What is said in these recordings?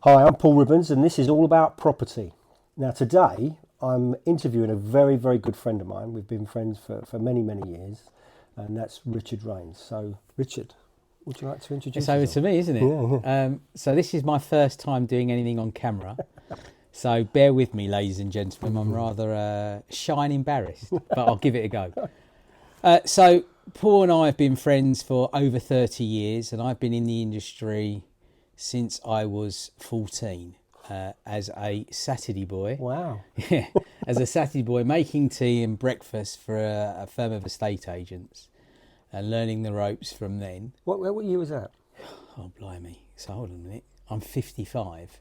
Hi, I'm Paul Ribbons, and this is all about property. Now, today I'm interviewing a very, very good friend of mine. We've been friends for many, many years, and that's Richard Rains. So, Richard, would you like to introduce It's over yourself? to me, isn't it? Yeah. So this is my first time doing anything on camera. So bear with me, ladies and gentlemen. I'm rather shy and embarrassed, but I'll give it a go. So Paul and I have been friends for over 30 years, and I've been in the industry since I was 14 as a Saturday boy. Wow. Yeah, as a Saturday boy, making tea and breakfast for a firm of estate agents and learning the ropes from then. What year was that? Oh, blimey. So hold on a minute. I'm 55.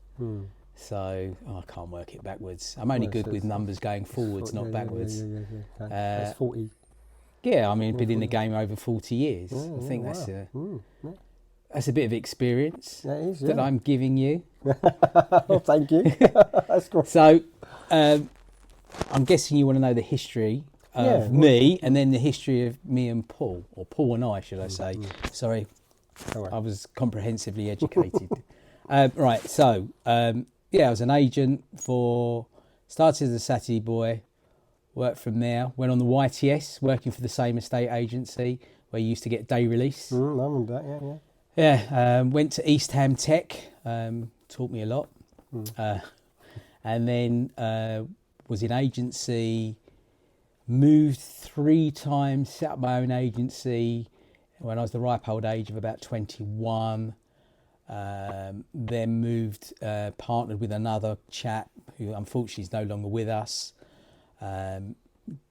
So I can't work it backwards. I'm only good with numbers going forwards, not backwards. Yeah. That's 40. Yeah, I mean, been in the game over 40 years. Oh, I think wow. that's a bit of experience That is, that I'm giving you. Oh, thank you. That's great. So I'm guessing you want to know the history of me and then the history of me and Paul, or Paul and I, should I say. Sorry, I was comprehensively educated. Right, so, I was an agent started as a Saturday boy, worked from there, went on the YTS, working for the same estate agency where you used to get day release. I remember that, yeah. Went to East Ham Tech, taught me a lot. And then was in agency, moved 3 times, set up my own agency when I was the ripe old age of about 21. Then moved, partnered with another chap who unfortunately is no longer with us.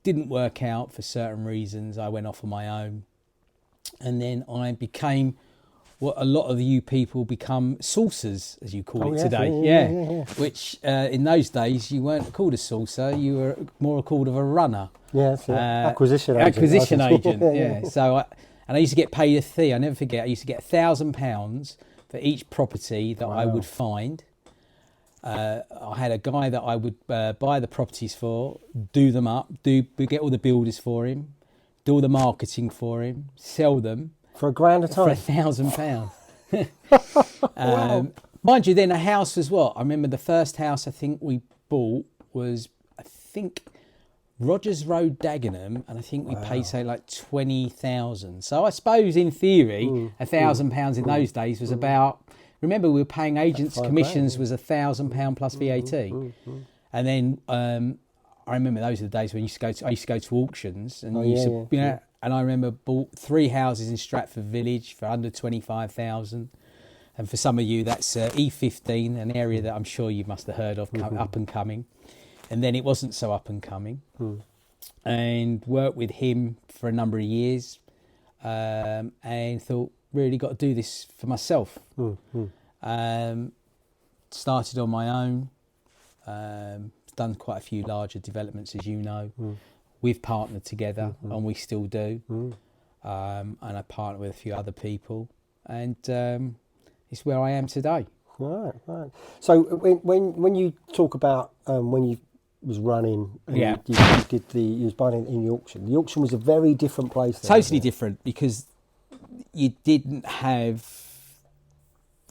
Didn't work out for certain reasons. I went off on my own. And then I became what a lot of you people become, saucers, as you call it today. Yeah. Which in those days you weren't called a saucer, you were more called of a runner. Yeah, that's it. Acquisition agent. Acquisition agent, yeah. So I used to get paid a fee. I never forget, I used to get £1,000 for each property that I would find. I had a guy that I would buy the properties for, do them up, get all the builders for him, do all the marketing for him, sell them. For £1,000 a time? For £1,000. Wow. Mind you, then a house was what? I remember the first house I think we bought was, Rogers Road, Dagenham, and I think we paid, say, like 20,000. So I suppose, in theory, £1,000 in those days was about... Remember, we were paying agents' commissions was £1,000 plus VAT. And then I remember those are the days when I used to go to auctions, and and I remember bought 3 houses in Stratford Village for under 25,000. And for some of you, that's E15, an area that I'm sure you must have heard of, up and coming. And then it wasn't so up and coming. And worked with him for a number of years, and thought, really got to do this for myself. Started on my own, done quite a few larger developments, as you know. We've partnered together, and we still do. And I partner with a few other people, and it's where I am today. Right. So when you talk about when you was running, and you was buying in the auction. The auction was a very different place. Then, totally different, because you didn't have,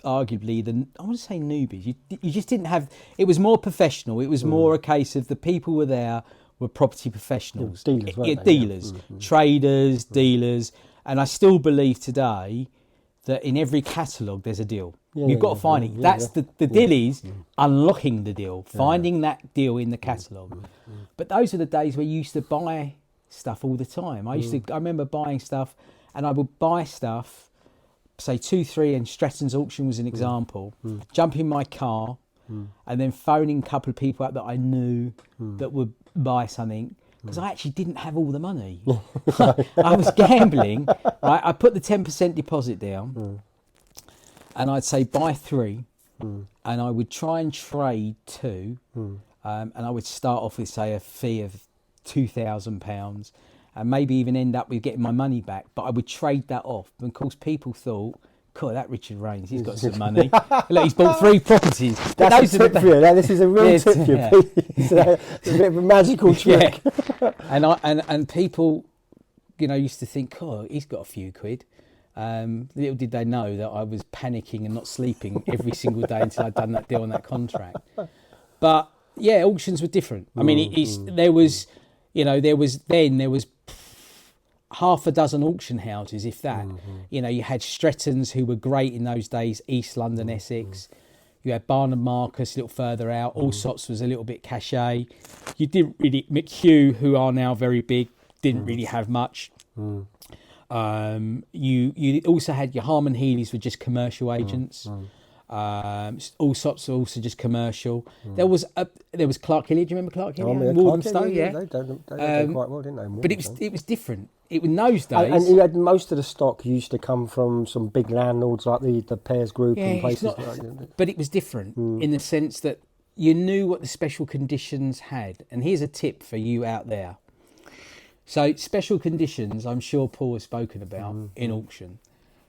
arguably, I want to say newbies. You just didn't have. It was more professional. It was more a case of the people were there were property professionals, dealers, weren't they? Dealers, traders, dealers, and I still believe today that in every catalogue there's a deal. You've got to find it. That's the deal is unlocking the deal, finding that deal in the catalogue. But those are the days where you used to buy stuff all the time. I remember buying stuff, and I would buy stuff, say 2-3, and Stratton's auction was an example. Jump in my car, and then phoning a couple of people up that I knew that would buy something, because I actually didn't have all the money. I was gambling. Right? I put the 10% deposit down, and I'd say buy 3, and I would try and trade 2, and I would start off with, say, a fee of £2,000, and maybe even end up with getting my money back. But I would trade that off. And of course, people thought, God, that Richard Rains, he's got some money. Look, he's bought 3 properties. That's a tip for you. Now, this is a real tip for you. It's a bit of a magical trick. And people, used to think, oh, he's got a few quid. Little did they know that I was panicking and not sleeping every single day until I'd done that deal on that contract. But yeah, auctions were different. I mean, there was half a dozen auction houses, if that. You know, you had Stretton's, who were great in those days, East London, Essex. You had Barnum Marcus a little further out. Allsops was a little bit cachet. You didn't really... McHugh, who are now very big, didn't really have much. You also had your Harman Healey's, were just commercial agents. Allsops were also just commercial. There was Clark Hillier. Do you remember Clark Hillier? Walthamstow, yeah. They done quite well, didn't they? But it was different. It was in those days. And you had most of the stock used to come from some big landlords like the Pears Group and places like that. But it was different in the sense that you knew what the special conditions had. And here's a tip for you out there. So special conditions, I'm sure Paul has spoken about in auction.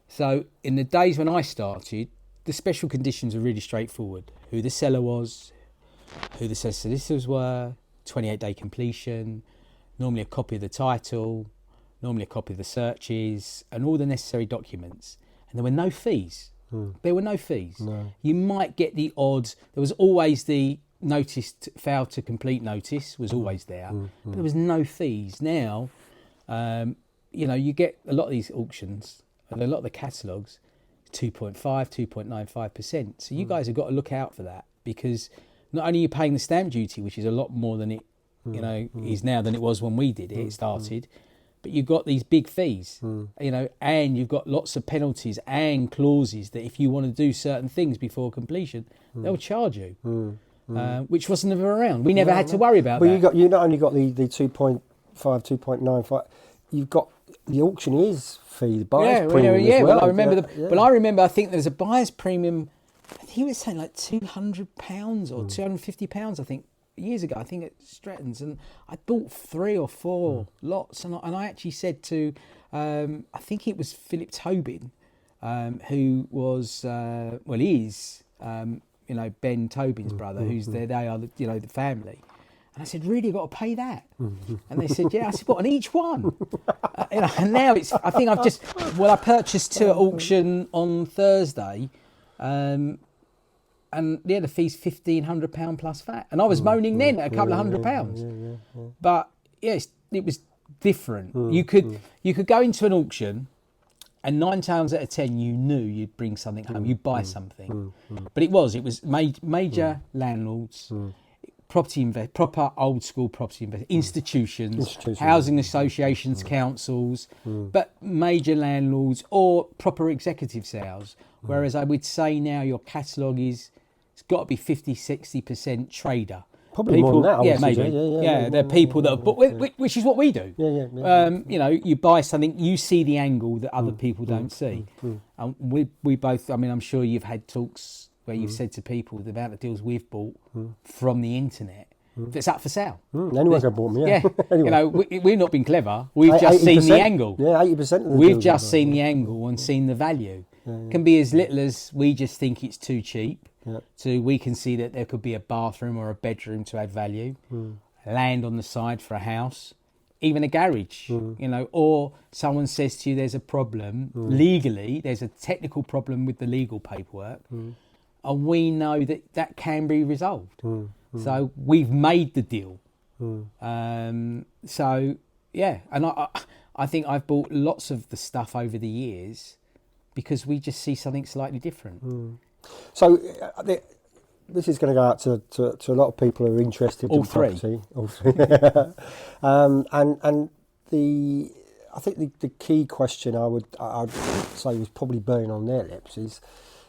So in the days when I started, the special conditions were really straightforward. Who the seller was, who the solicitors were, 28-day completion, normally a copy of the title, normally a copy of the searches, and all the necessary documents. And there were no fees. There were no fees. No. You might get the odds. There was always the failed to complete notice was always there, but there was no fees. Now, you get a lot of these auctions and a lot of the catalogues, 2.5, 2.95%. So you guys have got to look out for that, because not only are you paying the stamp duty, which is a lot more than it, is now than it was when we did it. It started. But you've got these big fees, and you've got lots of penalties and clauses that if you want to do certain things before completion, they'll charge you, which wasn't never around. We never had to worry about that. You not only got the 2.5, 2.95, you've got the auctioneer's fee, the buyer's premium as well. Well, I remember. I think there was a buyer's premium. I think he was saying like £200 or £250. I think. Years ago, I think at Stretton's, and I bought 3 or 4 lots, and I actually said to, I think it was Philip Tobin, who was, he is, Ben Tobin's brother, who's there. They are, the family. And I said, really, you've got to pay that? And they said, yeah. I said, what, on each one? And now I think I purchased 2 at auction on Thursday, and the fee's £1,500 plus VAT. And I was moaning then at a couple of £100. But yes, it was different. You could go into an auction, and 9 times out of 10 you knew you'd bring something home, you'd buy something. But it was major landlords, proper old school property investors, institutions, housing associations, councils, but major landlords or proper executive sales. Whereas I would say now your catalogue it's got to be 50-60% trader. Probably more than that. Yeah, maybe. Yeah, they're people that have bought, which is what we do. You buy something, you see the angle that other people don't see. And we both. I mean, I'm sure you've had talks where you've said to people the amount of deals we've bought from the internet that's up for sale. Anyone's bought me. Yeah. Anyway. We've not been clever. We've just seen the angle. Yeah, 80%. We've just seen the angle and seen the value. Can be as little as we just think it's too cheap. To we can see that there could be a bathroom or a bedroom to add value, land on the side for a house, even a garage, or someone says to you there's a problem legally, there's a technical problem with the legal paperwork, and we know that can be resolved. So we've made the deal. And I think I've bought lots of the stuff over the years because we just see something slightly different. So this is going to go out to a lot of people who are interested in property. All three. I think the key question I'd say was probably burning on their lips is,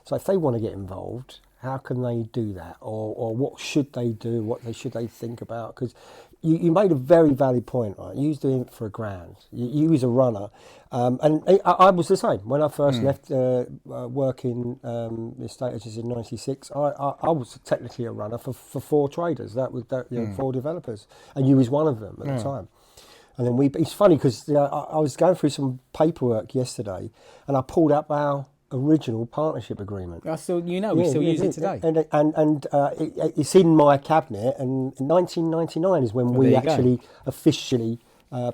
so if they want to get involved, how can they do that, or what should they do? What should they think about? Because you made a very valid point, right? You was doing it for £1,000. You was a runner, and I was the same when I first left working the estate agents in '96. I was technically a runner for 4 traders. That was 4 developers, and you was one of them at the time. And then it's funny because I was going through some paperwork yesterday, and I pulled up our original partnership agreement. We still use it today. And it's in my cabinet, and 1999 is when we actually officially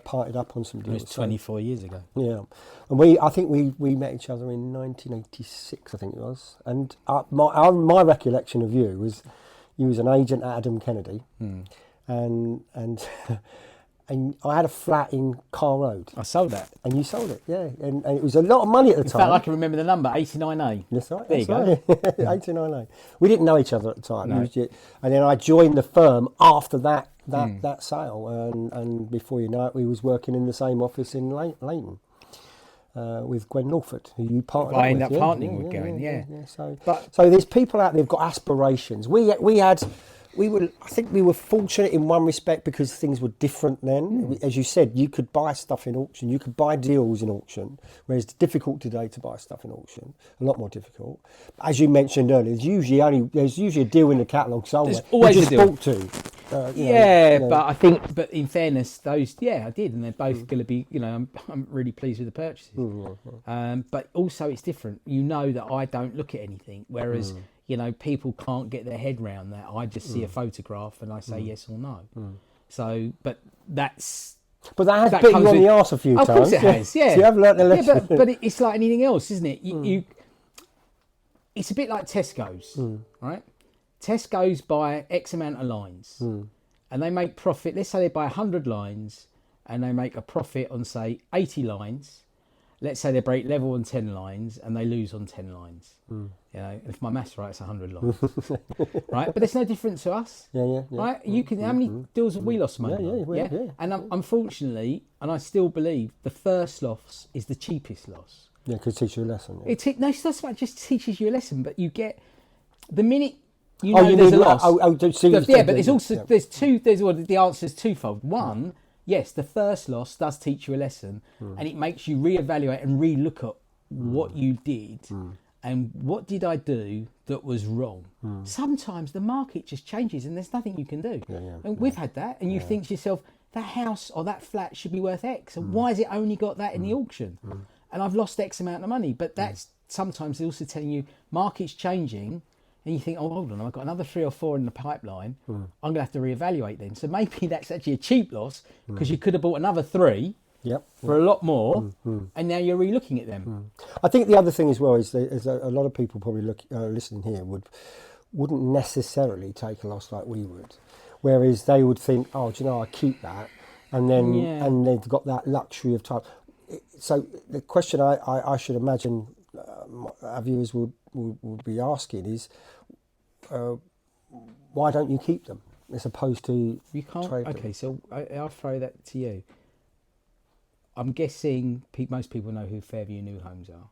parted up on some It deals. was 24 years ago. Yeah, and I think we met each other in 1986, I think it was. And my recollection of you was an agent at Adam Kennedy, and and I had a flat in Carr Road. I sold that. And you sold it, yeah. And it was a lot of money at the time. In fact, I can remember the number, 89A. That's right. There you go. 89A. We didn't know each other at the time. No. And then I joined the firm after that sale. And before you know it, we was working in the same office in Leighton with Gwen Norfolk, who you partnered with. I ended up partnering with Gwen, yeah. So there's people out there who've got aspirations. I think we were fortunate in one respect because things were different then. As you said, you could buy stuff in auction, you could buy deals in auction, whereas it's difficult today to buy stuff in auction, a lot more difficult. As you mentioned earlier, there's usually a deal in the catalogue somewhere. There's always you a just deal. bought to. But I think, but in fairness, those, I did, and they're both going to be, I'm really pleased with the purchases. But also it's different. You know that I don't look at anything, whereas, people can't get their head around that. I just see a photograph and I say yes or no. So, but that's... But that has bit you on the arse a few times. Of course it has, yeah. So you have learnt a lesson. Yeah, but it's like anything else, isn't it? It's a bit like Tesco's, right? Tesco's buy X amount of lines and they make profit. Let's say they buy 100 lines and they make a profit on, say, 80 lines. Let's say they break level on 10 lines and they lose on 10 lines. If my maths right, it's 100 lines, right? But there's no difference to us, right? You can. How many deals have we lost money on? Yeah. And unfortunately, and I still believe, the first loss is the cheapest loss. Yeah, because it teaches you a lesson. Yeah. It's not so much just teaches you a lesson, but you get the minute there's a loss. But there's also there's two. The answer is twofold. One. Yes, the first loss does teach you a lesson and it makes you reevaluate and relook at what you did and what did I do that was wrong. Sometimes the market just changes and there's nothing you can do. We've had that, and you think to yourself, that house or that flat should be worth X, and why has it only got that in the auction? And I've lost X amount of money. But that's sometimes also telling you market's changing. And you think, oh, hold on, I've got another 3 or 4 in the pipeline. I'm going to have to reevaluate then. So maybe that's actually a cheap loss because you could have bought another 3 for a lot more, and now you're re-looking at them. I think the other thing as well is a lot of people probably listening here wouldn't necessarily take a loss like we would, whereas they would think, oh, do you know, I keep that, and then and they've got that luxury of time. So the question I should imagine our viewers would be asking is, why don't you keep them as opposed to you can't trade them? Okay, so I'll throw that to you. I'm guessing most people know who Fairview New Homes are.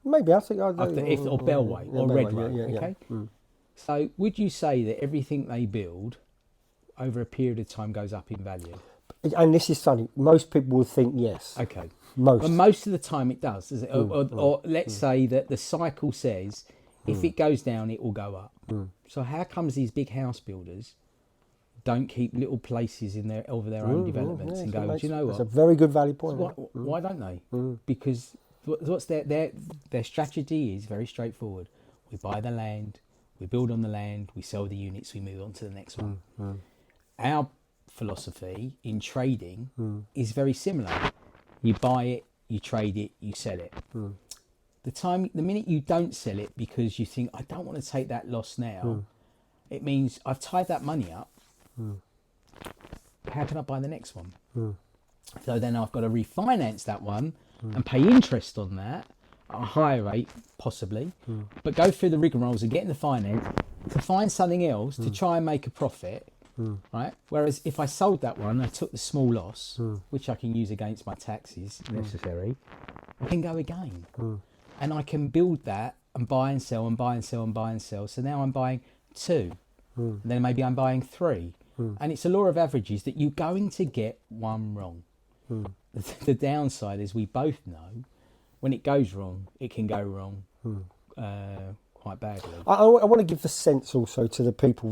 Maybe I think or Bellway or Red Road. Okay, so would you say that everything they build over a period of time goes up in value? And this is something most people would think yes. Okay. Most of the time it does. Or let's say that the cycle says if it goes down, it will go up. So how comes these big house builders don't keep little places in their own developments and go, do you know what? That's a very good value point. Why don't they? Because what's their strategy is very straightforward. We buy the land, we build on the land, we sell the units, we move on to the next one. Our philosophy in trading is very similar. You buy it, you trade it, you sell it. The minute you don't sell it because you think, I don't want to take that loss now, it means I've tied that money up. How can I buy the next one? So then I've got to refinance that one and pay interest on that at a higher rate, possibly, but go through the rigmaroles and getting the finance to find something else to try and make a profit. Right. Whereas if I sold that one, I took the small loss, which I can use against my taxes if necessary. I can go again, and I can build that and buy and sell and buy and sell and buy and sell. So now I'm buying 2, and then maybe I'm buying 3, and it's a law of averages that you're going to get one wrong. The downside, as we both know, when it goes wrong, it can go wrong. Quite badly. I want to give the sense also to the people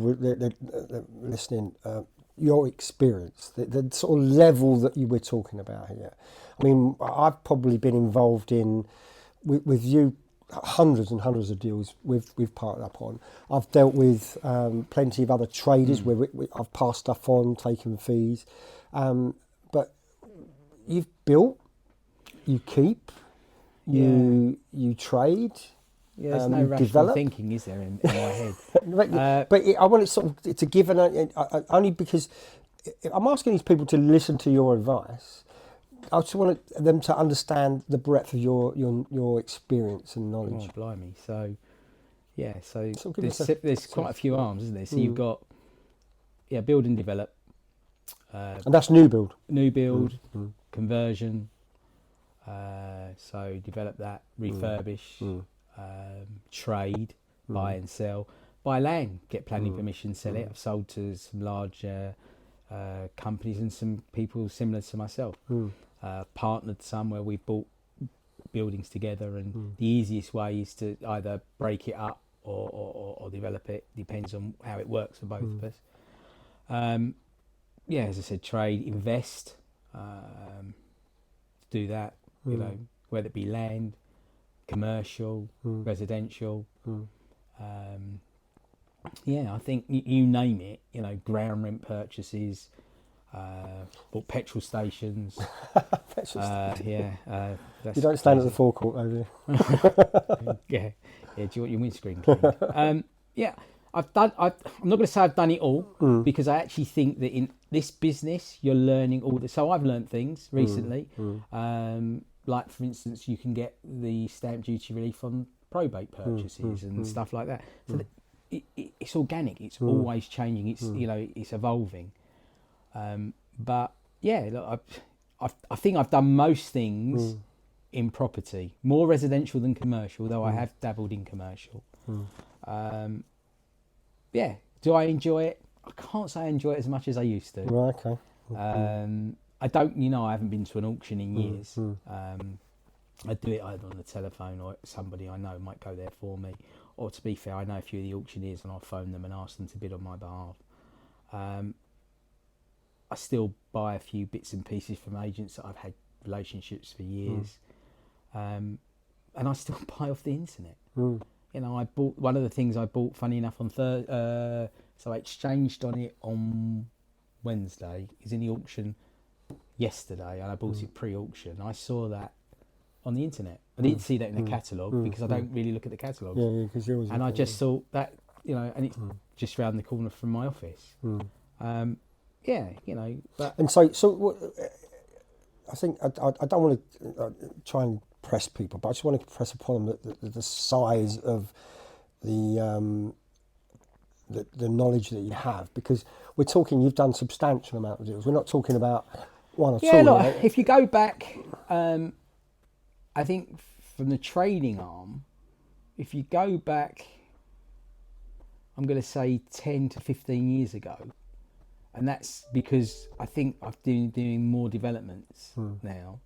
listening, your experience, the sort of level that you were talking about here. I mean, I've probably been involved with you hundreds and hundreds of deals we've partnered up on. I've dealt with plenty of other traders where I've passed stuff on, taken fees. But you've built, you keep, you trade. Yeah, there's no rational develop. thinking, is there, in my head? I want it sort of to give only because I'm asking these people to listen to your advice. I just want them to understand the breadth of your experience and knowledge. Oh, blimey! So, yeah, so there's quite a few arms, isn't there? So you've got build and develop, and that's new build, conversion. So develop that, refurbish, trade, buy and sell, buy land, get planning permission, sell it. I've sold to some large companies and some people similar to myself. Partnered some where we bought buildings together, and the easiest way is to either break it up or develop it. Depends on how it works for both of us. As I said, trade, invest, do that. You know, whether it be land, commercial, residential. I think you name it. You know, ground rent purchases. Bought petrol stations. You don't stand at the forecourt, do you? yeah. Do you want your windscreen cleaned? I'm not going to say I've done it all because I actually think that in this business you're learning all this. So I've learned things recently. Like for instance, you can get the stamp duty relief on probate purchases and stuff like that. So it's organic. It's always changing. It's it's evolving. But yeah, look, I think I've done most things in property, more residential than commercial, though I have dabbled in commercial. Do I enjoy it? I can't say I enjoy it as much as I used to. Right, okay. I don't, I haven't been to an auction in years. I do it either on the telephone or somebody I know might go there for me. Or to be fair, I know a few of the auctioneers and I'll phone them and ask them to bid on my behalf. I still buy a few bits and pieces from agents that I've had relationships for years. And I still buy off the internet. I bought one of the things I bought, funny enough, on Thursday. So I exchanged on it on Wednesday. It's in the auction yesterday, and I bought it pre-auction. I saw that on the internet. I didn't see that in the catalogue because I don't really look at the catalogues. Because you're always. And I just thought that, and it's just round the corner from my office. But and so I think I don't want to try and press people, but I just want to press upon them the size of the knowledge that you have, because we're talking, you've done substantial amount of deals. We're not talking about one or two. Look, if you go back, I think from the trading arm, if you go back, I'm going to say 10 to 15 years ago, and that's because I think I've been doing more developments now.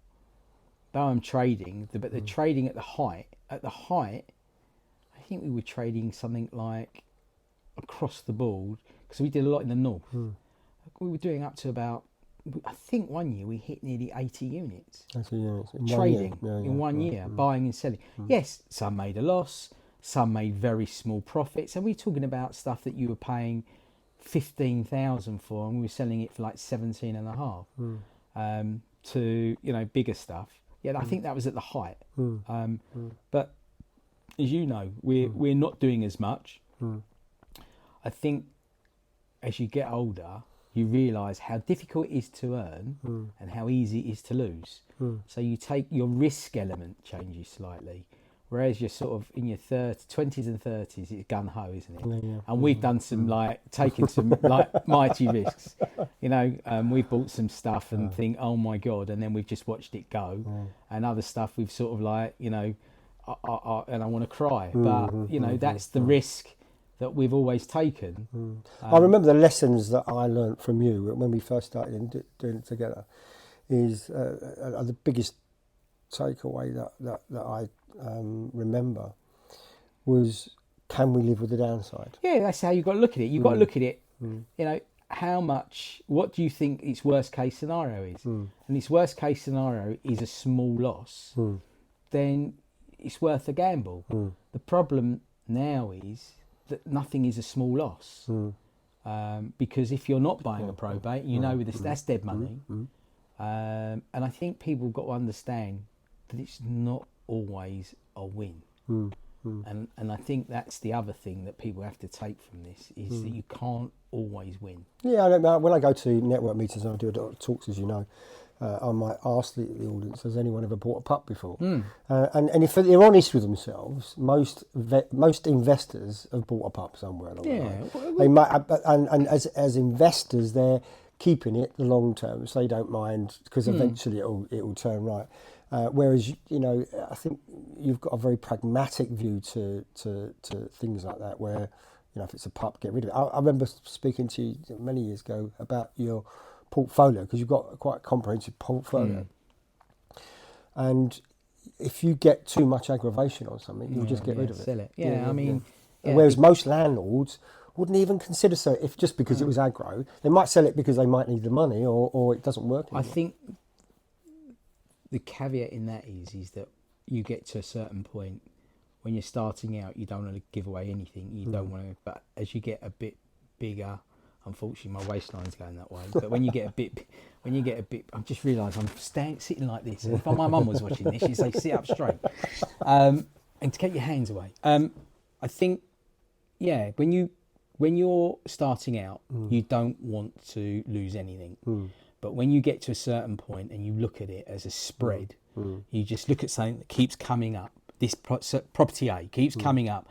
Though I'm trading, but the trading at the height, I think we were trading something like across the board, because we did a lot in the north. We were doing up to about, I think one year we hit nearly 80 units. 80 units. Trading in 1 year, buying and selling. Yes, some made a loss, some made very small profits, and we're talking about stuff that you were paying 15,000 for, and we were selling it for like 17.5. To bigger stuff. Yeah, I think that was at the height. But as you know, we're not doing as much. I think as you get older, you realise how difficult it is to earn and how easy it is to lose. So you take your risk element changes slightly. Whereas you're sort of in your 20s and 30s, it's gun ho, isn't it? Yeah. And we've done some taken some mighty risks. We've bought some stuff and think, oh my God, and then we've just watched it go. And other stuff we've sort of and I want to cry. But that's the risk that we've always taken. I remember the lessons that I learnt from you when we first started doing it together. Is the biggest takeaway that I remember was, can we live with the downside? Yeah, that's how you've got to look at it. You've got to look at it, how much, what do you think its worst case scenario is? And its worst case scenario is a small loss, then it's worth a gamble. The problem now is that nothing is a small loss. Because if you're not buying a probate, that's dead money. And I think people got to understand that it's not always a win. And I think that's the other thing that people have to take from this is that you can't always win. Yeah, I know, when I go to network meetings and I do a lot of talks, as you know, I might ask the audience, has anyone ever bought a pup before? And if they're honest with themselves, most investors have bought a pup somewhere along the way. They might, and as investors, they're keeping it the long term, so they don't mind, because eventually it will turn right. Whereas, you know, I think you've got a very pragmatic view to things like that, where, you know, if it's a pup, get rid of it. I remember speaking to you many years ago about your portfolio, because you've got quite a comprehensive portfolio. And if you get too much aggravation on something, you'll just get rid of it. Sell it. I mean... Yeah. Whereas most landlords wouldn't even consider so, if just because it was aggro. They might sell it because they might need the money, or it doesn't work anymore. I think the caveat in that is that you get to a certain point when you're starting out, you don't want to give away anything. You don't want to, but as you get a bit bigger, unfortunately my waistline's going that way. But when you get a bit, I've just realised I'm sitting like this. And if my mum was watching this, she'd say, sit up straight, and to get your hands away. I think, when you're starting out, you don't want to lose anything. But when you get to a certain point and you look at it as a spread, you just look at something that keeps coming up. This property A keeps coming up.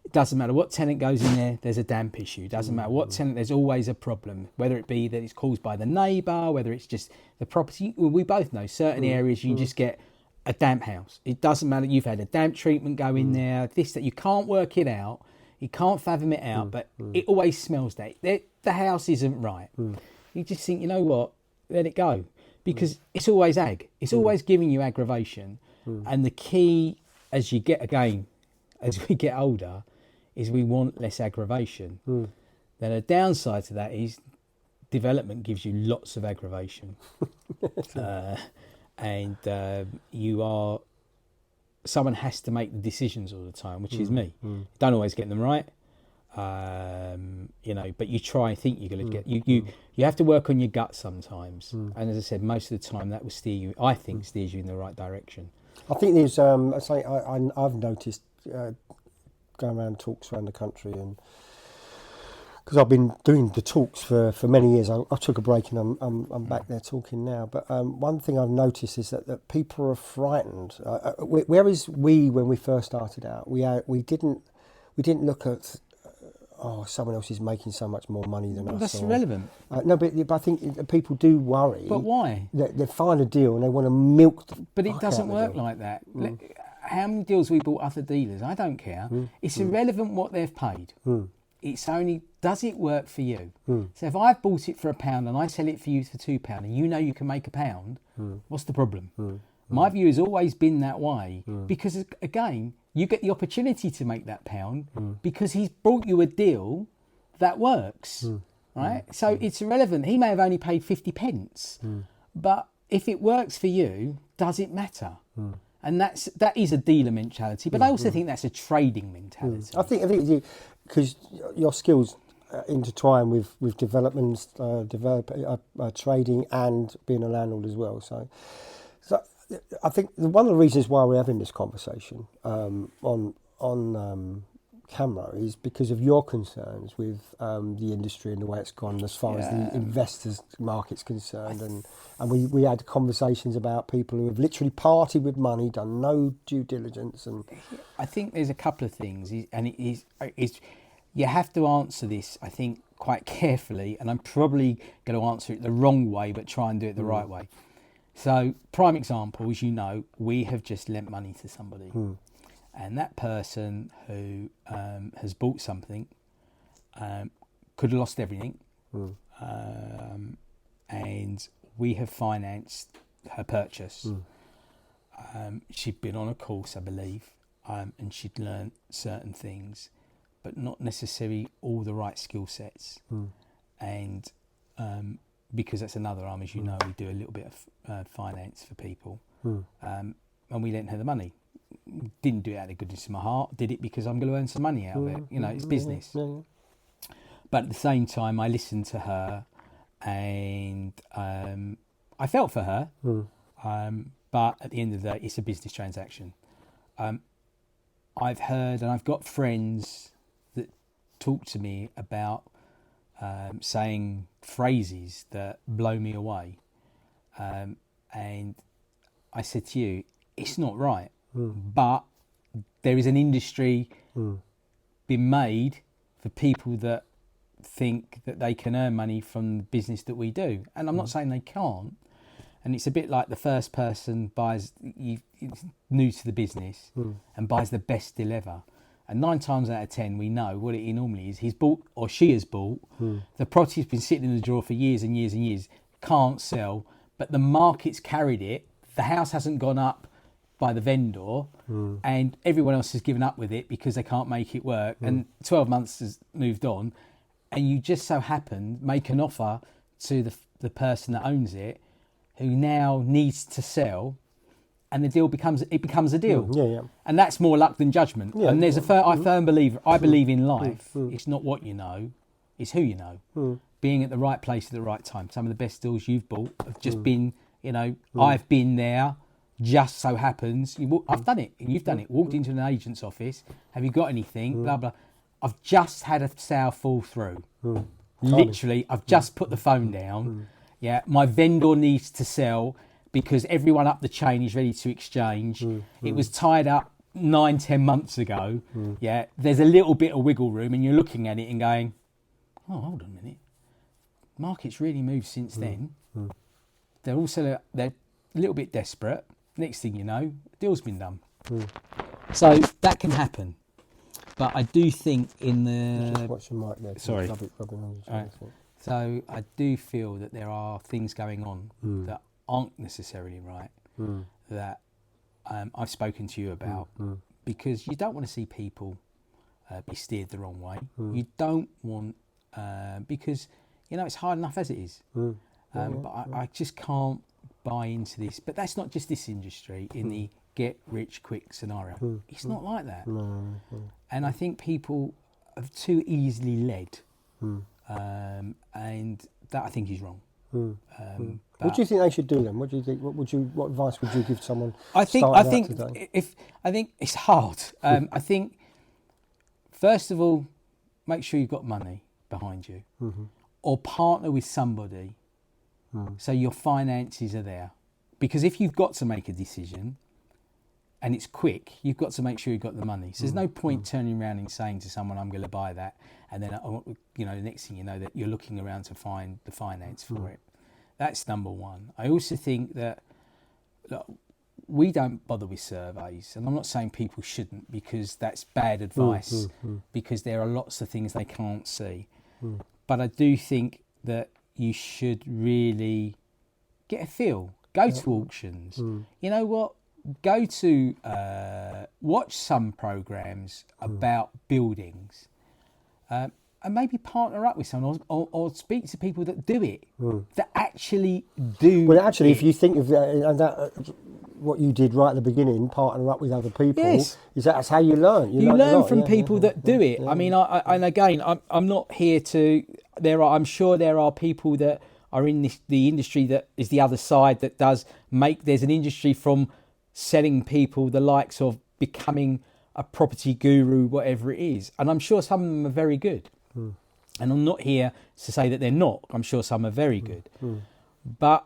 It doesn't matter what tenant goes in there, there's a damp issue. It doesn't matter what tenant, there's always a problem. Whether it be that it's caused by the neighbour, whether it's just the property. Well, we both know certain areas you just get a damp house. It doesn't matter, you've had a damp treatment go in there, that you can't work it out. You can't fathom it out, but it always smells that. The house isn't right. You just think, you know what, let it go. Because it's always It's always giving you aggravation. And the key, as we get older, is we want less aggravation. Then a downside to that is development gives you lots of aggravation. And someone has to make the decisions all the time, which is me. Don't always get them right, you know, but you try and think you're going to get. You have to work on your gut sometimes, and as I said, most of the time that will steer you. I think steers you in the right direction. I think there's I've noticed going around talks around the country, and because I've been doing the talks for many years. I took a break and I'm back there talking now. But one thing I've noticed is that people are frightened. Whereas when we first started out, we didn't look at someone else is making so much more money than us. That's irrelevant. No, but I think people do worry. But why? They find a deal and they want to milk. But it doesn't work like that. How many deals we bought other dealers? I don't care. It's irrelevant what they've paid. It's only, does it work for you? So if I've bought it for £1 and I sell it for you for £2 and you know you can make £1, what's the problem? My view has always been that way, because again, you get the opportunity to make that £1 because he's brought you a deal that works, right? So it's irrelevant. He may have only paid 50p, but if it works for you, does it matter? And that is a dealer mentality, but I also think that's a trading mentality. I think because your skills intertwine with development, trading, and being a landlord as well. So I think one of the reasons why we're having this conversation on camera is because of your concerns with the industry and the way it's gone as far as the investors market's concerned, and we had conversations about people who have literally partied with money, done no due diligence, and I think there's a couple of things, and it's you have to answer this, I think, quite carefully, and I'm probably going to answer it the wrong way, but try and do it the right way. So, prime example, as you know, we have just lent money to somebody. And that person who has bought something could have lost everything. And we have financed her purchase. She'd been on a course, I believe, and she'd learned certain things, but not necessarily all the right skill sets. And because that's another arm, as you know, we do a little bit of finance for people. And we lent her the money. Didn't do it out of the goodness of my heart. Did it because I'm going to earn some money out of it. You know, it's business. But at the same time, I listened to her, and I felt for her, but at the end of the day, it's a business transaction. I've heard, and I've got friends that talk to me about saying phrases that blow me away. And I said to you, it's not right, but there is an industry been made for people that think that they can earn money from the business that we do. And I'm not saying they can't. And it's a bit like the first person buys, new to the business and buys the best deal ever. And 9 times out of 10, we know what it normally is. He's bought, or she has bought, the property's been sitting in the drawer for years and years and years, can't sell, but the market's carried it. The house hasn't gone up by the vendor, and everyone else has given up with it because they can't make it work. And 12 months has moved on, and you just so happen make an offer to the person that owns it, who now needs to sell, and the deal becomes a deal. And that's more luck than judgment. And there's I believe in life. It's not what you know, it's who you know. Being at the right place at the right time. Some of the best deals you've bought have just been, I've been there. Just so happens I've done it, and you've done it. Walked into an agent's office. Have you got anything? Blah blah. I've just had a sale fall through. Literally, I've just put the phone down. Yeah, my vendor needs to sell because everyone up the chain is ready to exchange. It was tied up 9-10 months ago. Yeah, there's a little bit of wiggle room, and you're looking at it and going, "Oh, hold on a minute. Market's really moved since then." They're a little bit desperate. Next thing you know, the deal's been done. So that can happen. But I do think in the... Just watch the mic there. Sorry. Right. So I do feel that there are things going on that aren't necessarily right, that I've spoken to you about, because you don't want to see people be steered the wrong way. You don't want... because, it's hard enough as it is. But I just can't buy into this. But that's not just this industry, in the get rich quick scenario. It's not like that. And I think people are too easily led. And that I think is wrong. What do you think they should do then? What do you think? What advice would you give someone? I think it's hard. I think first of all, make sure you've got money behind you, or partner with somebody so your finances are there. Because if you've got to make a decision and it's quick, you've got to make sure you've got the money. So there's no point turning around and saying to someone, "I'm going to buy that," and then the next thing you know, that you're looking around to find the finance for it. That's number one. I also think that we don't bother with surveys, and I'm not saying people shouldn't, because that's bad advice, because there are lots of things they can't see. But I do think that you should really get a feel. Go to auctions. You know what? Go to watch some programs about buildings, and maybe partner up with someone, or speak to people that do it, that actually do. Well, actually, if you think of that, what you did right at the beginning, partner up with other people, that's how you learn. You learn from people that do it. I mean, I'm not here to. I'm sure there are people that are in the industry that is the other side, that does make. There's an industry from selling people the likes of becoming a property guru, whatever it is. And I'm sure some of them are very good. And I'm not here to say that they're not. I'm sure some are very good. But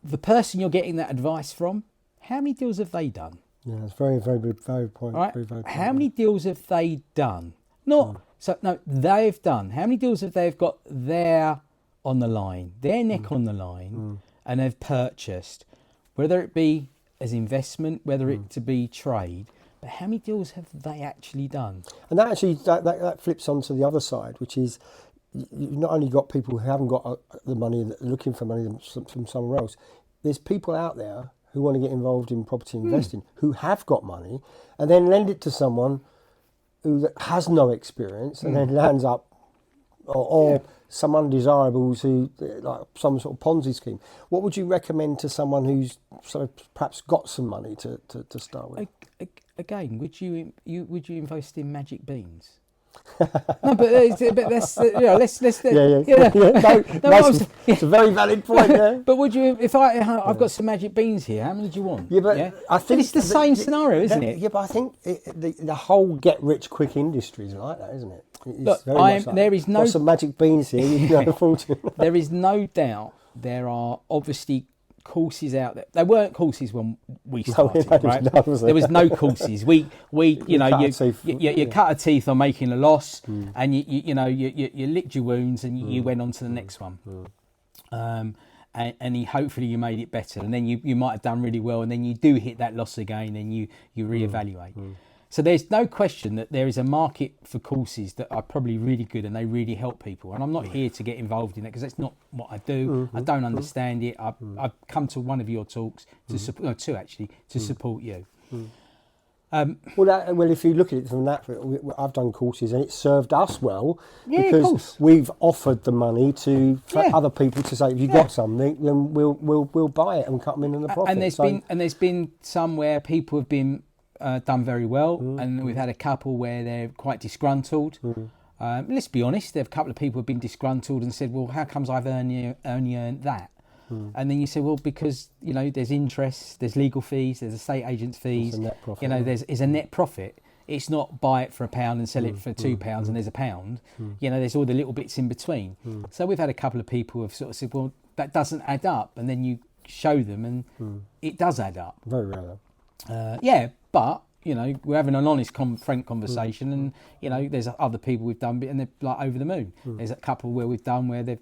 the person you're getting that advice from, how many deals have they done? Yeah, it's very, very good, very point. Right? Very, very how many deals have they done? They've done. How many deals have they got there on the line, their neck on the line, and they've purchased, whether it be as investment, whether it to be trade, but how many deals have they actually done? And that actually that flips onto the other side, which is you've not only got people who haven't got the money, that are looking for money from somewhere else. There's people out there who want to get involved in property investing, who have got money, and then lend it to someone who has no experience, and then lands up, or some undesirables who, like some sort of Ponzi scheme. What would you recommend to someone who's sort of perhaps got some money to start with? Again, would you invest in magic beans? No, but that's let's Yeah. No, it's a very valid point. Yeah. But would you, if I've got some magic beans here, how many do you want? Yeah, but I think it's the same scenario, isn't it? Yeah, but I think the whole get rich quick industry is like that, isn't it? Look, there is no. Got some magic beans here. You know, fortune. There is no doubt there are obviously courses out there. They weren't courses when we started, right? There was no courses. We you cut a teeth on making a loss, and you licked your wounds, and you went on to the next one. And hopefully you made it better, and then you might have done really well, and then you do hit that loss again, and you reevaluate. So there's no question that there is a market for courses that are probably really good and they really help people. And I'm not here to get involved in that because that's not what I do. I don't understand it. I've come to one of your talks to support, two actually, to support you. Well, if you look at it from that, I've done courses and it served us well because we've offered the money for other people to say, if you've got something, then we'll buy it and cut them in the profit. And there's been some where people have been done very well, and we've had a couple where they're quite disgruntled. Let's be honest, there are a couple of people who've been disgruntled and said, well, how comes I've only earned that? And then you say, well, because there's interest, there's legal fees, there's estate agents fees, there's a net profit. It's not buy it for £1 and sell it for £2 and there's £1. There's all the little bits in between. So we've had a couple of people who have sort of said, well, that doesn't add up, and then you show them and it does add up. Very rare. But we're having an honest, frank conversation, and there's other people we've done, and they're like over the moon. There's a couple where we've done where they've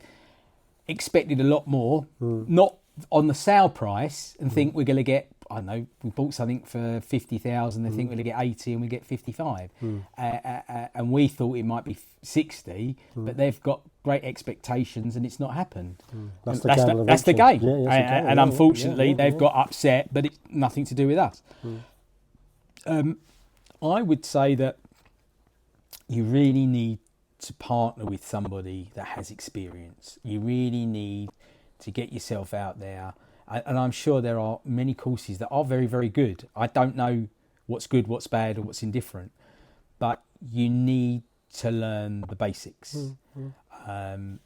expected a lot more, not on the sale price, and think we're going to get, I don't know, we bought something for 50,000, they think we're going to get 80 and we get 55, and we thought it might be 60, but they've got great expectations and it's not happened. That's the game. And unfortunately they've got upset, but it's nothing to do with us. I would say that you really need to partner with somebody that has experience. You really need to get yourself out there. And I'm sure there are many courses that are very, very good. I don't know what's good, what's bad, or what's indifferent. But you need to learn the basics. And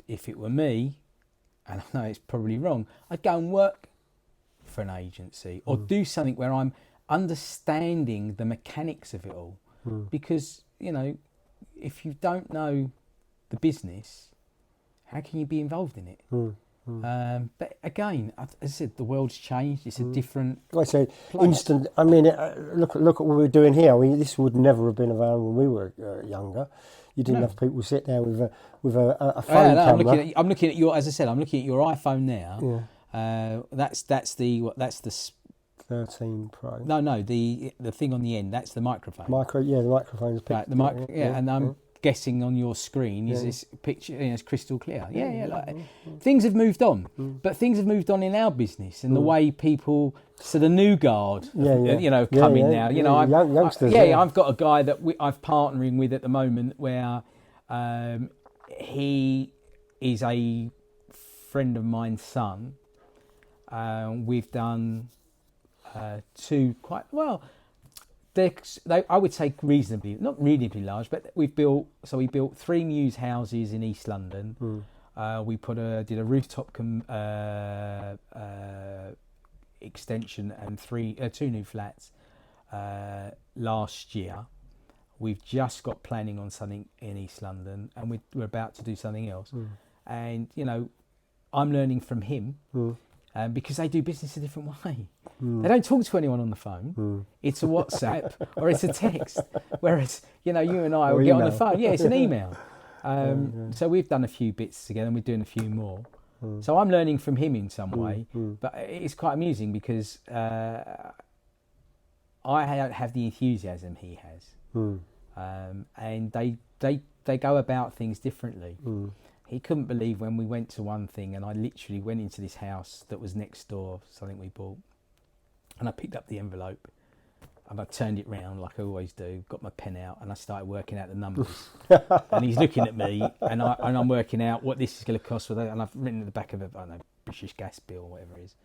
if it were me, and I know it's probably wrong, I'd go and work for an agency or do something where I'm understanding the mechanics of it all. Because, if you don't know the business, how can you be involved in it? But again, as I said, the world's changed. It's a different. Like I say, instant. I mean, look at what we're doing here. I mean, this would never have been available when we were younger. You didn't have people sit there with a phone camera. I'm looking at your, as I said, I'm looking at your iPhone now. That's the 13 Pro. No, the thing on the end. That's the microphone. The microphone's picked. Right, and I'm guessing on your screen is this picture, it's crystal clear. Things have moved on, but things have moved on in our business and the way people. So the new guard, coming now. Youngsters. I've got a guy that I'm partnering with at the moment where he is a friend of mine's son. We've done two quite well. I would say not reasonably large, but we built 3 Muse houses in East London. We did a rooftop extension and 2 new flats last year. We've just got planning on something in East London, and we're about to do something else. And I'm learning from him. Because they do business a different way. They don't talk to anyone on the phone. It's a WhatsApp or it's a text. Whereas, you and I will get on the phone. Yeah, it's an email. So we've done a few bits together and we're doing a few more. So I'm learning from him in some way. But it's quite amusing because I don't have the enthusiasm he has. And they go about things differently. He couldn't believe when we went to one thing and I literally went into this house that was next door, something we bought, and I picked up the envelope and I turned it round like I always do, got my pen out and I started working out the numbers. And he's looking at me and I'm working out what this is going to cost, and I've written at the back of it, I don't know, British gas bill or whatever it is.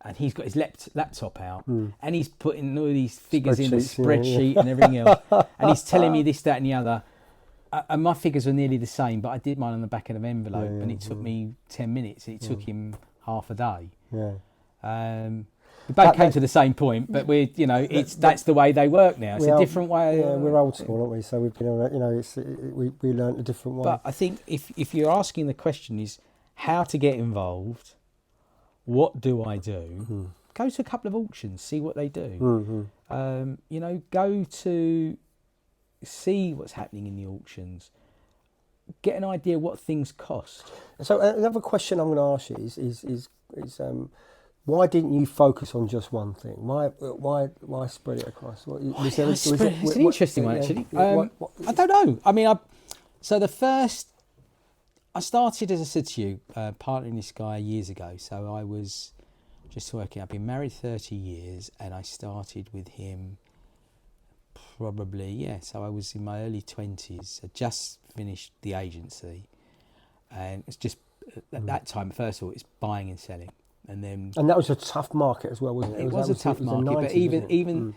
and he's got his laptop out, and he's putting all these figures in the Spreadsheets, spreadsheet and everything else, and he's telling me this, that, and the other. And my figures were nearly the same, but I did mine on the back of an envelope, and it took me 10 minutes. It took him half a day. Yeah. We both came to the same point, but that's the way they work now. It's a different way. Yeah, we're old school, aren't we? So we've been around, we learnt a different way. But I think if you're asking the question is how to get involved, what do I do? Go to a couple of auctions, see what they do. Go to see what's happening in the auctions. Get an idea what things cost. So another question I'm going to ask you is why didn't you focus on just one thing? Why spread it across? It's an interesting one, actually. I don't know. I mean, I started, as I said to you, partnering this guy years ago. So I was just working. I've been married 30 years, and I started with him probably, so I was in my early 20s. I just finished the agency, and it's just at that time, first of all, it's buying and selling. And that was a tough market as well, wasn't it? It was a tough market, but even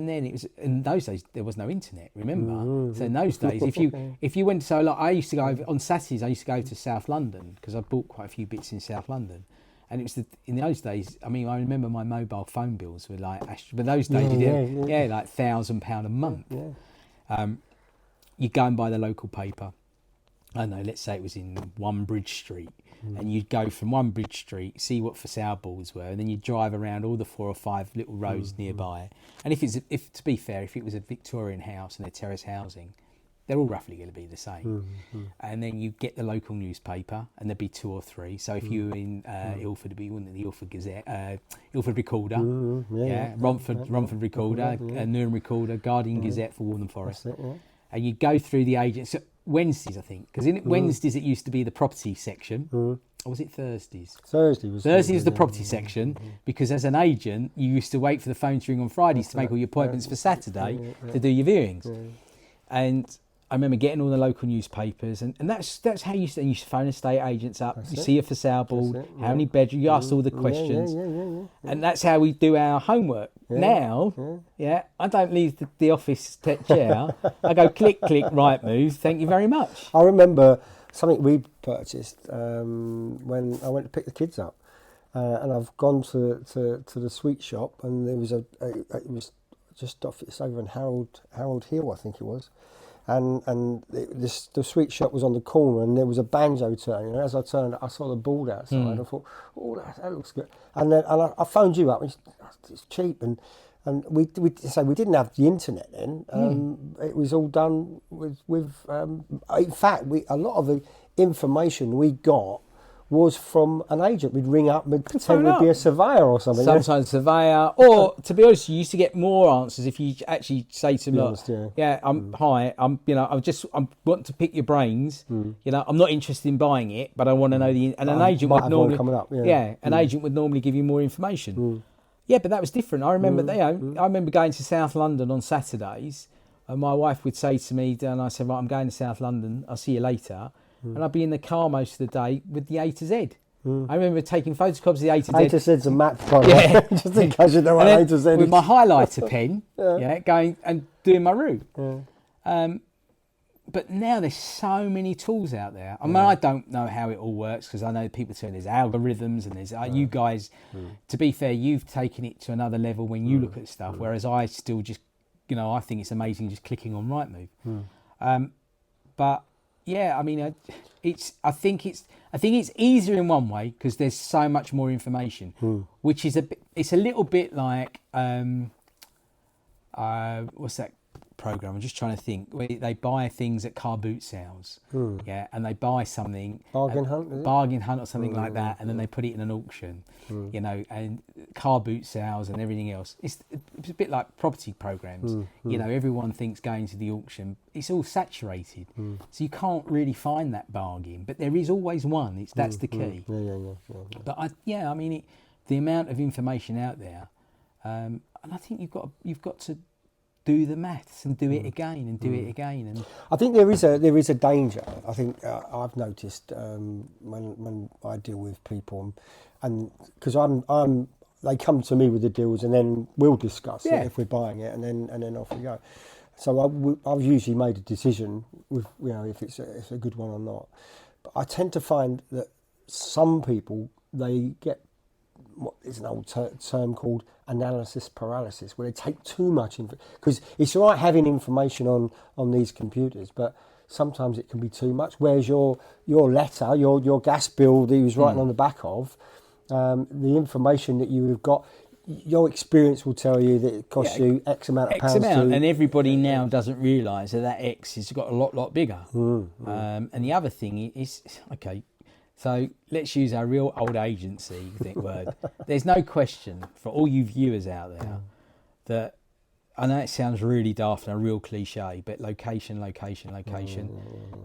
then, it was, in those days there was no internet. Remember, so in those days, if you went, I used to go on Saturdays. I used to go to South London because I bought quite a few bits in South London, and it was in those days. I mean, I remember my mobile phone bills were like, but those days like £1,000 a month. Yeah. You go and buy the local paper. I don't know, let's say it was in One Bridge Street, and you'd go from One Bridge Street, see what for sale boards were, and then you'd drive around all the 4 or 5 little roads nearby. And if to be fair, if it was a Victorian house and they're terrace housing, they're all roughly going to be the same. And then you get the local newspaper, and there'd be 2 or 3. So if you were in Ilford, it'd be the Ilford Gazette, Ilford Recorder, Romford Recorder, Newham Recorder, Guardian Gazette for Waltham Forest. And you go through the agents. So Wednesdays, I think, because in Wednesdays it used to be the property section, or was it Thursdays? Thursday was the property section, because as an agent you used to wait for the phone to ring on Fridays to make all your appointments for Saturday to do your viewings. And I remember getting all the local newspapers, and that's how you used to phone estate agents up. You see a for sale board, how many bedrooms, you ask all the questions, and that's how we do our homework. Now, I don't leave the office chair. I go click, right move. Thank you very much. I remember something we purchased when I went to pick the kids up, and I've gone to the sweet shop, and there was it was just off. It's over in Harold Hill, I think it was. And the sweet shop was on the corner, and there was a banjo turning. And as I turned, I saw the board outside. I thought, "Oh, that looks good." And then I phoned you up. And it's cheap, and we didn't have the internet then. It was all done with. In fact, a lot of the information we got was from an agent. We'd ring up and pretend we'd be a surveyor or something. Sometimes surveyor, or to be honest, you used to get more answers if you actually say to them, "Hi, I want to pick your brains. I'm not interested in buying it, but I want to know the." And an agent would normally coming up. An agent would normally give you more information. Yeah, but that was different. I remember, I remember going to South London on Saturdays, and my wife would say to me, and I said, "Right, I'm going to South London. I'll see you later." And I'd be in the car most of the day with the A to Z. I remember taking photocopies of the A to Z. A to Z's a map, just in case you know what A to Z is. With my highlighter pen, going and doing my route. But now there's so many tools out there. I mean, I don't know how it all works, because I know people say there's algorithms and there's you guys. To be fair, you've taken it to another level when you look at stuff, whereas I still just, I think it's amazing just clicking on Rightmove. But yeah, I mean, I think it's easier in one way because there's so much more information, which is it's a little bit like what's that program? I'm just trying to think. Where they buy things at car boot sales, and they buy something bargain hunt or something like that, and then they put it in an auction, and car boot sales and everything else. It's a bit like property programs. Everyone thinks going to the auction, it's all saturated, so you can't really find that bargain, but there is always one. That's the key. But I mean, the amount of information out there, and I think you've got to do the maths and do it again and do it again. And I think there is a danger. I think I've noticed when I deal with people, and because I'm they come to me with the deals, and then we'll discuss Yeah. it if we're buying it, and then off we go. So I've usually made a decision with, you know, if it's a good one or not. But I tend to find that some people, they get what is an old term called analysis paralysis, where they take too much because it's all right having information on these computers, but sometimes it can be too much. Whereas your letter, your gas bill that he was writing on the back of, the information that you have got, your experience will tell you that it costs you X amount of pounds. And everybody now doesn't realise that X has got a lot bigger. And the other thing is, okay, so let's use our real old agency word. There's no question for all you viewers out there that, I know it sounds really daft and a real cliche, but location.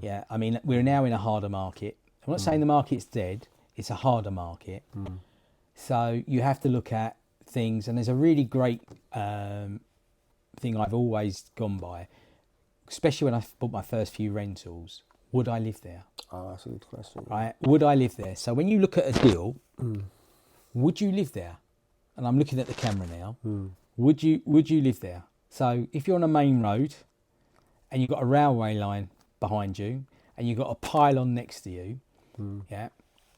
Yeah, I mean, we're now in a harder market. I'm not saying the market's dead, it's a harder market. So you have to look at things, and there's a really great thing I've always gone by, especially when I bought my first few rentals. Would I live there? Oh, that's a good question. Right? Would I live there? So when you look at a deal, would you live there? And I'm looking at the camera now. Would you live there? So if you're on a main road and you've got a railway line behind you and you've got a pylon next to you, yeah,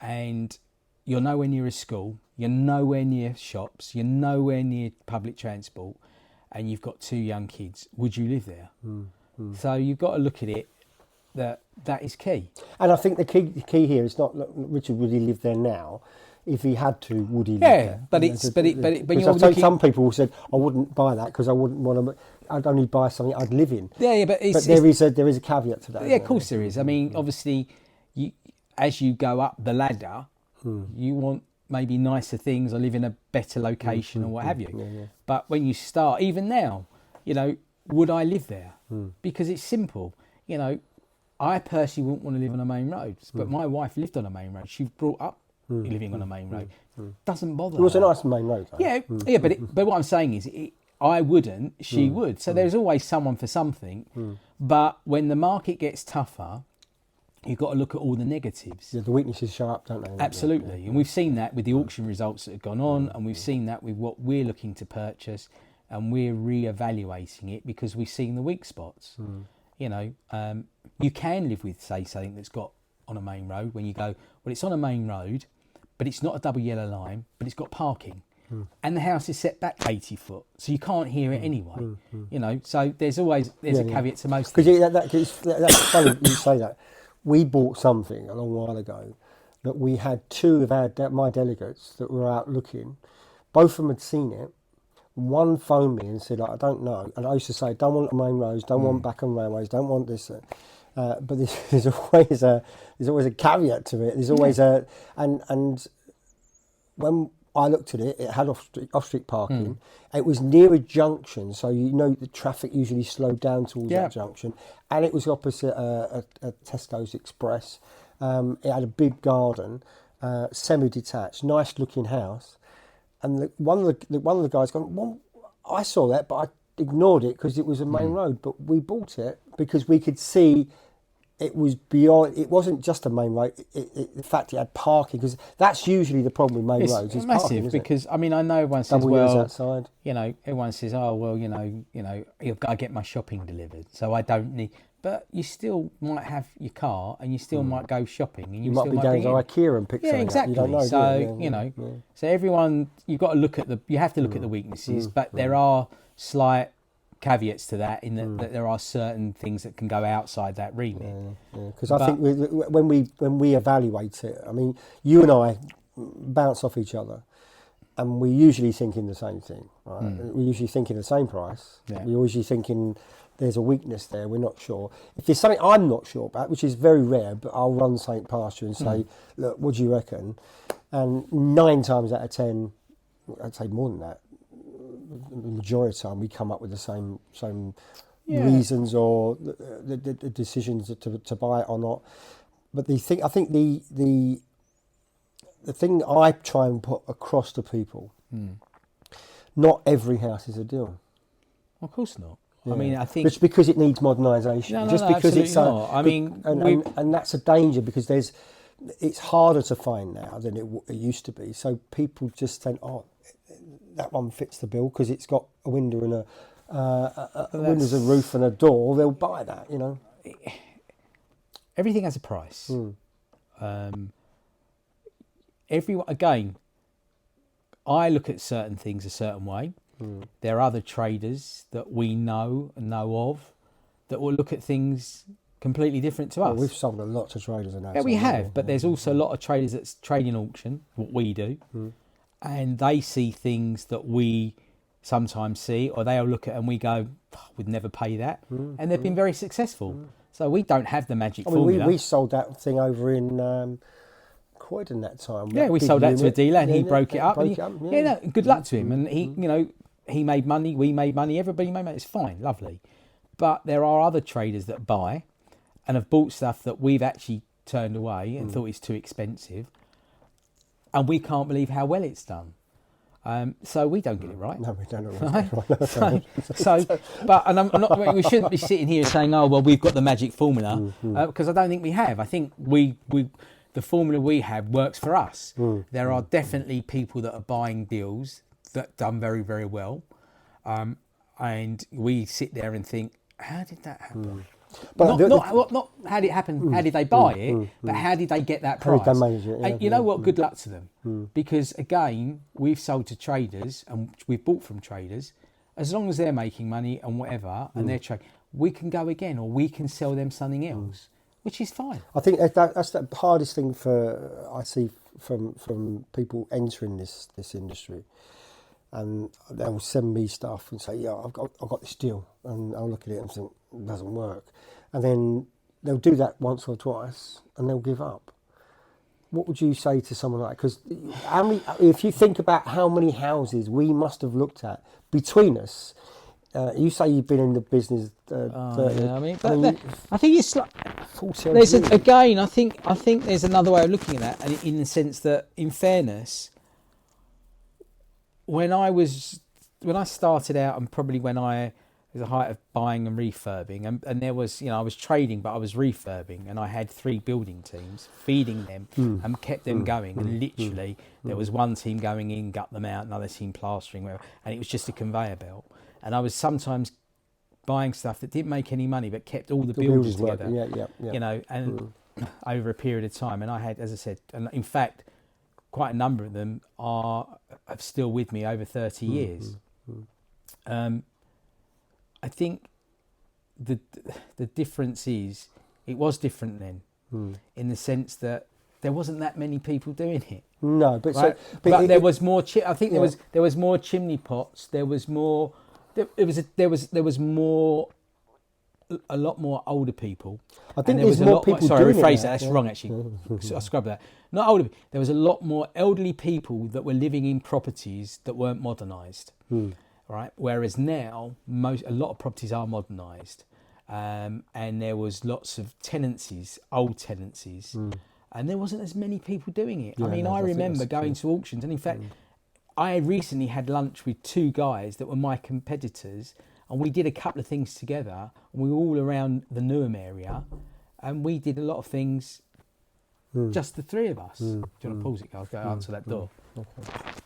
and you're nowhere near a school, you're nowhere near shops, you're nowhere near public transport, and you've got two young kids, would you live there? So you've got to look at it that is key. And I think the key here is not, Richard, would he live there now? If he had to, would he live there? Yeah, but I've seen some people who said, I wouldn't buy that because I wouldn't want to. I'd only buy something I'd live in. Yeah, but there is a caveat to that. Yeah, of course there is. I mean, obviously, as you go up the ladder, you want maybe nicer things or live in a better location or what have you. Yeah. But when you start, even now, you know, would I live there? Because it's simple. You know, I personally wouldn't want to live on a main road, but my wife lived on a main road. She brought up living on a main road. Doesn't bother. It was her. a nice main road, though. Yeah, but what I'm saying is, I wouldn't. She would. So there's always someone for something. But when the market gets tougher, you've got to look at all the negatives. Yeah, the weaknesses show up, don't they? Absolutely, Yeah. and we've seen that with the auction results that have gone on, and we've seen that with what we're looking to purchase, and we're re-evaluating it because we've seen the weak spots. You know, you can live with, say, something that's got on a main road when you go, well, it's on a main road, but it's not a double yellow line, but it's got parking. And the house is set back 80 foot, so you can't hear it anyway. You know, so there's a caveat to most things. Because that's funny you say that. We bought something a long while ago that we had two of my delegates that were out looking. Both of them had seen it. One phoned me and said, I don't know. And I used to say, don't want main roads, don't want back on railways, don't want this. But there's always a caveat to it. There's always and when I looked at it, it had off-street parking. It was near a junction, so you know the traffic usually slowed down towards that junction. And it was opposite a Tesco's Express. It had a big garden, semi-detached, nice-looking house. And one of the guys gone, well, I saw that, but I ignored it because it was a main road. But we bought it because we could see it was beyond. It wasn't just a main road. In fact, it had parking, because that's usually the problem with main roads. It's massive parking, because I mean, I know everyone says, outside. You know, everyone says, oh well, you know, I've got to get my shopping delivered, so I don't need. But you still might have your car, and you still might go shopping, and you might be going to IKEA and pick something exactly. up. You don't know, so you know, so everyone, you've got to look at you have to look at the weaknesses, but there are slight caveats to that, in that there are certain things that can go outside that remit. Because I think when we evaluate it, I mean, you and I bounce off each other, and we're usually thinking the same thing, right? We're usually thinking the same price. We're usually thinking there's a weakness there, we're not sure. If there's something I'm not sure about, which is very rare, but I'll run something past you and say, look, what do you reckon? And 9 times out of 10, I'd say more than that, the majority of the time we come up with the same reasons or the decisions to buy it or not. But I think the thing I try and put across to people, not every house is a deal. Of course not. I mean, I think just because it needs modernisation, because it's not. I mean, and that's a danger, because it's harder to find now than it used to be. So people just think, oh, that one fits the bill because it's got a window and a windows, a roof, and a door. They'll buy that, you know. Everything has a price. Everyone, again, I look at certain things a certain way. There are other traders that we know of that will look at things completely different to us. We've sold a lot to traders in that. Yeah, we have, but there's also a lot of traders that trade in auction, what we do, and they see things that we sometimes see, or they'll look at and we go, we'd never pay that, and they've been very successful. So we don't have the magic formula. We sold that thing over in Croydon that time. Yeah, we sold that to a dealer, and he broke it up. Good luck to him, and he, he made money, we made money, everybody made money. It's fine, lovely. But there are other traders that buy and have bought stuff that we've actually turned away and thought is too expensive, and we can't believe how well it's done. So we don't get it right. No, we don't. But I'm not. We shouldn't be sitting here saying, "Oh, well, we've got the magic formula," because I don't think we have. I think the formula we have works for us. There are definitely people that are buying deals that done very, very well, and we sit there and think, "How did that happen?" But not how did it happen, how did they buy it, but how did they get that price? How did they manage it? And you know what? Good luck to them. Because again, we've sold to traders and we've bought from traders. As long as they're making money and whatever, and they're trading, we can go again, or we can sell them something else, which is fine. I think that's the hardest thing I see from people entering this industry. And they'll send me stuff and say, "Yeah, I've got this deal," and I'll look at it and think it doesn't work, and then they'll do that once or twice and they'll give up. What would you say to someone like that? Because if you think about how many houses we must have looked at between us, you say you've been in the business. 30, yeah, I think it's like 40 there's again. I think there's another way of looking at that, and in the sense that, in fairness, when I started out, and probably when I was the height of buying and refurbing, and there was, I was trading, but I was refurbing, and I had 3 building teams feeding them and kept them going. And literally, there was one team going in, gut them out, another team plastering, whatever, and it was just a conveyor belt. And I was sometimes buying stuff that didn't make any money, but kept all the builders together. Yeah. And over a period of time, and I had, as I said, and in fact, quite a number of them are still with me over 30 years. I think the difference is, it was different then, in the sense that there wasn't that many people doing it. No, but right? But there was more. I think there was more chimney pots. There was more. There was more. A lot more older people. I think there was a lot more people. Sorry, rephrase that. That's wrong, actually. I scrubbed that. Not older. There was a lot more elderly people that were living in properties that weren't modernised. Right. Whereas now, a lot of properties are modernised, and there was lots of tenancies, old tenancies, and there wasn't as many people doing it. Yeah, I remember going to auctions, and in fact, I recently had lunch with 2 guys that were my competitors. And we did a couple of things together. We were all around the Newham area, and we did a lot of things, just the 3 of us. Do you want to pause it, guys? Go answer that door. Okay.